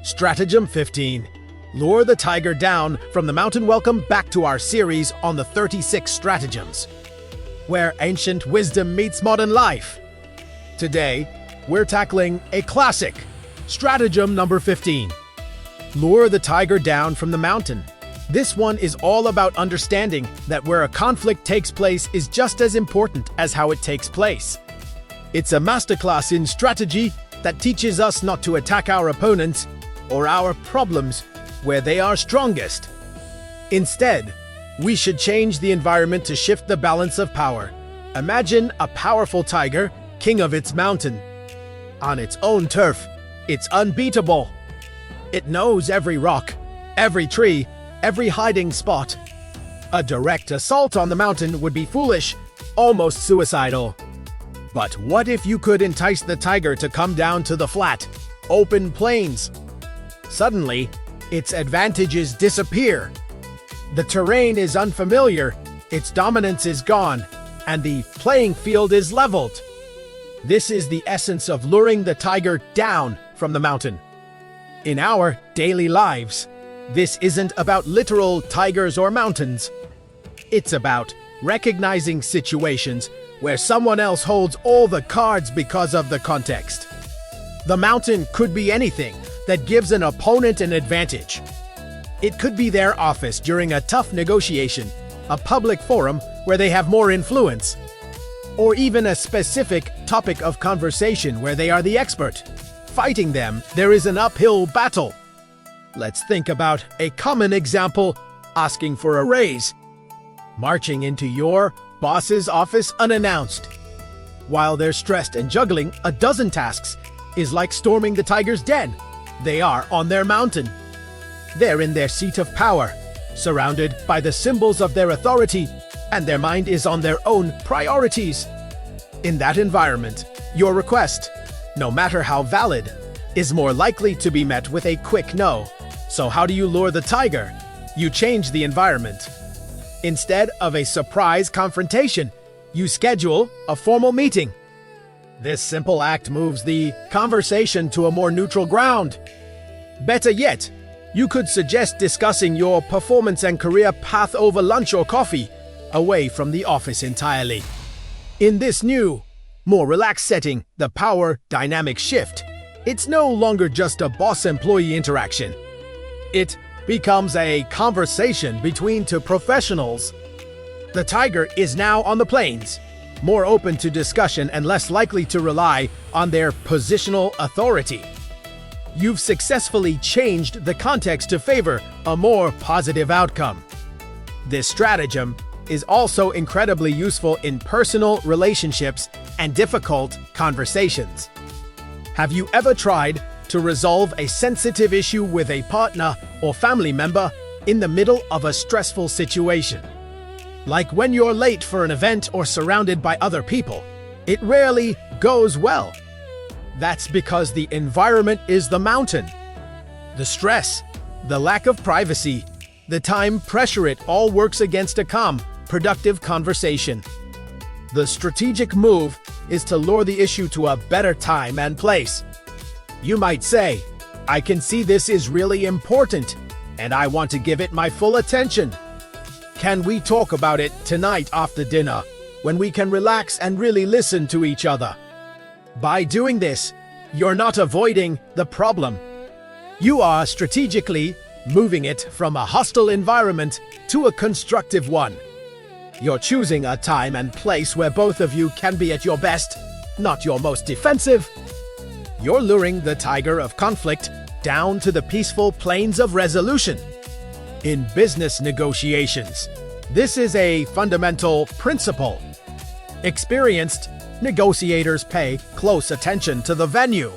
Stratagem 15. Lure the tiger down from the mountain. Welcome back to our series on the 36 stratagems, where ancient wisdom meets modern life. Today, we're tackling a classic, stratagem number 15. Lure the tiger down from the mountain. This one is all about understanding that where a conflict takes place is just as important as how it takes place. It's a masterclass in strategy that teaches us not to attack our opponents or our problems where they are strongest. Instead, we should change the environment to shift the balance of power. Imagine a powerful tiger, king of its mountain. On its own turf, it's unbeatable. It knows every rock, every tree, every hiding spot. A direct assault on the mountain would be foolish, almost suicidal. But what if you could entice the tiger to come down to the flat, open plains? Suddenly, its advantages disappear. The terrain is unfamiliar, its dominance is gone, and the playing field is leveled. This is the essence of luring the tiger down from the mountain. In our daily lives, this isn't about literal tigers or mountains. It's about recognizing situations where someone else holds all the cards because of the context. The mountain could be anything that gives an opponent an advantage. It could be their office during a tough negotiation, a public forum where they have more influence, or even a specific topic of conversation where they are the expert. Fighting them, there is an uphill battle. Let's think about a common example: asking for a raise. Marching into your boss's office unannounced. While they're stressed and juggling a dozen tasks is like storming the tiger's den. They are on their mountain. They're in their seat of power, surrounded by the symbols of their authority, and their mind is on their own priorities. In that environment, your request, no matter how valid, is more likely to be met with a quick no. So how do you lure the tiger? You change the environment. Instead of a surprise confrontation, you schedule a formal meeting. This simple act moves the conversation to a more neutral ground. Better yet, you could suggest discussing your performance and career path over lunch or coffee, away from the office entirely. In this new, more relaxed setting, the power dynamic shift. It's no longer just a boss-employee interaction. It becomes a conversation between two professionals. The tiger is now on the plains, more open to discussion and less likely to rely on their positional authority. You've successfully changed the context to favor a more positive outcome. This stratagem is also incredibly useful in personal relationships and difficult conversations. Have you ever tried to resolve a sensitive issue with a partner or family member in the middle of a stressful situation? Like when you're late for an event or surrounded by other people, it rarely goes well. That's because the environment is the mountain. The stress, the lack of privacy, the time pressure, it all works against a calm, productive conversation. The strategic move is to lure the issue to a better time and place. You might say, I can see this is really important, and I want to give it my full attention. Can we talk about it tonight after dinner, when we can relax and really listen to each other? By doing this, you're not avoiding the problem. You are strategically moving it from a hostile environment to a constructive one. You're choosing a time and place where both of you can be at your best, not your most defensive. You're luring the tiger of conflict down to the peaceful plains of resolution. In business negotiations, this is a fundamental principle. Experienced negotiators pay close attention to the venue.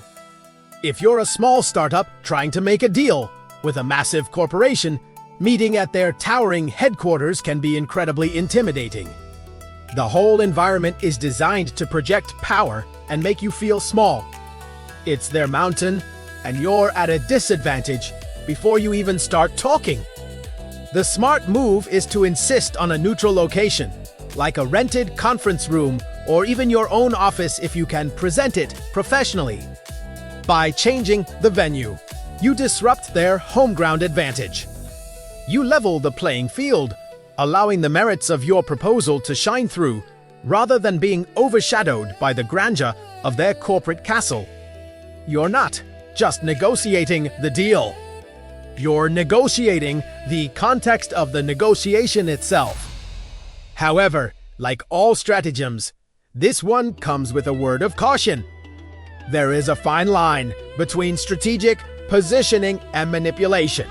If you're a small startup trying to make a deal with a massive corporation, meeting at their towering headquarters can be incredibly intimidating. The whole environment is designed to project power and make you feel small. It's their mountain, and you're at a disadvantage before you even start talking. The smart move is to insist on a neutral location, like a rented conference room or even your own office if you can present it professionally. By changing the venue, you disrupt their home ground advantage. You level the playing field, allowing the merits of your proposal to shine through rather than being overshadowed by the grandeur of their corporate castle. You're not just negotiating the deal. You're negotiating the context of the negotiation itself. However, like all stratagems, this one comes with a word of caution. There is a fine line between strategic positioning and manipulation.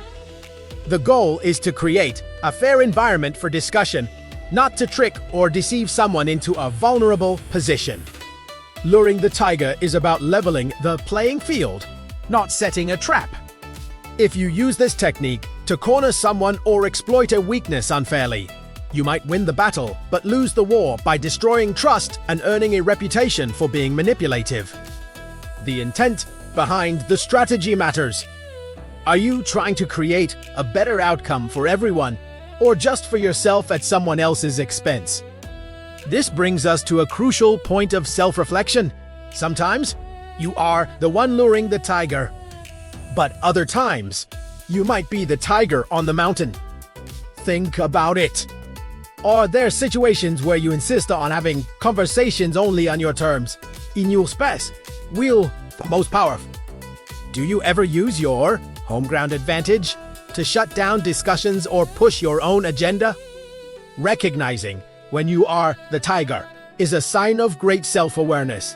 The goal is to create a fair environment for discussion, not to trick or deceive someone into a vulnerable position. Luring the tiger is about leveling the playing field, not setting a trap. If you use this technique to corner someone or exploit a weakness unfairly, you might win the battle but lose the war by destroying trust and earning a reputation for being manipulative. The intent behind the strategy matters. Are you trying to create a better outcome for everyone, or just for yourself at someone else's expense? This brings us to a crucial point of self-reflection. Sometimes, you are the one luring the tiger, but other times, you might be the tiger on the mountain. Think about it. Are there situations where you insist on having conversations only on your terms, in your space, will the most powerful? Do you ever use your home ground advantage to shut down discussions or push your own agenda? Recognizing when you are the tiger is a sign of great self-awareness.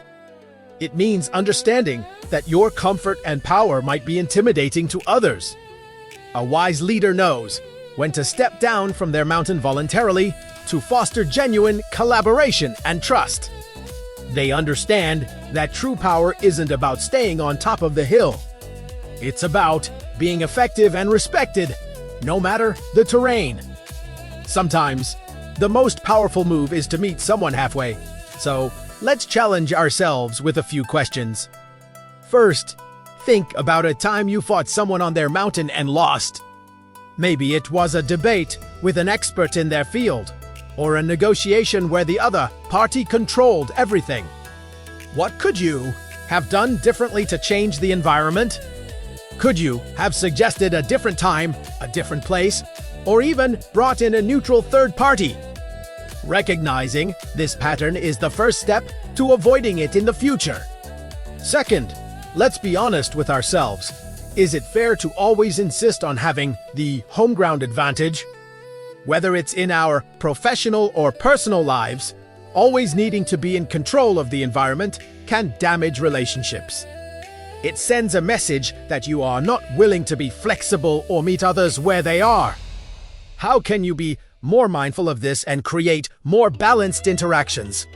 It means understanding that your comfort and power might be intimidating to others. A wise leader knows when to step down from their mountain voluntarily to foster genuine collaboration and trust. They understand that true power isn't about staying on top of the hill. It's about being effective and respected, no matter the terrain. Sometimes, the most powerful move is to meet someone halfway. So, let's challenge ourselves with a few questions. First, think about a time you fought someone on their mountain and lost. Maybe it was a debate with an expert in their field, or a negotiation where the other party controlled everything. What could you have done differently to change the environment? Could you have suggested a different time, a different place, or even brought in a neutral third party? Recognizing this pattern is the first step to avoiding it in the future. Second, let's be honest with ourselves. Is it fair to always insist on having the home ground advantage? Whether it's in our professional or personal lives, always needing to be in control of the environment can damage relationships. It sends a message that you are not willing to be flexible or meet others where they are. How can you be more mindful of this and create more balanced interactions?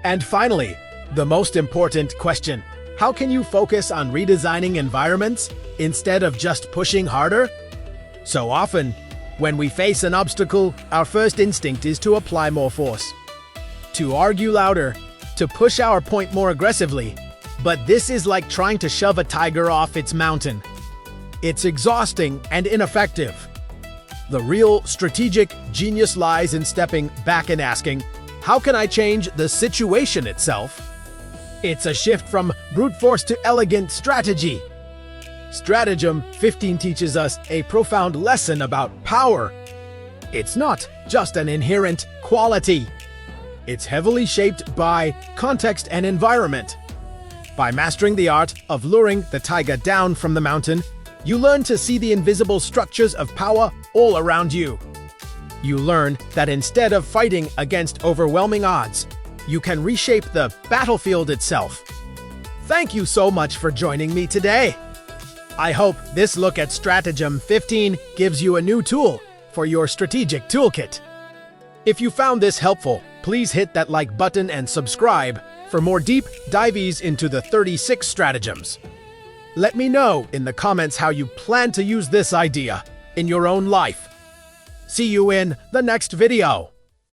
And finally, the most important question: how can you focus on redesigning environments instead of just pushing harder? So often, when we face an obstacle, our first instinct is to apply more force, to argue louder, to push our point more aggressively. But this is like trying to shove a tiger off its mountain. It's exhausting and ineffective. The real strategic genius lies in stepping back and asking, how can I change the situation itself? It's a shift from brute force to elegant strategy. Stratagem 15 teaches us a profound lesson about power. It's not just an inherent quality. It's heavily shaped by context and environment. By mastering the art of luring the tiger down from the mountain, you learn to see the invisible structures of power all around you. You learn that instead of fighting against overwhelming odds, you can reshape the battlefield itself. Thank you so much for joining me today. I hope this look at Stratagem 15 gives you a new tool for your strategic toolkit. If you found this helpful, please hit that like button and subscribe for more deep dives into the 36 stratagems. Let me know in the comments how you plan to use this idea in your own life. See you in the next video.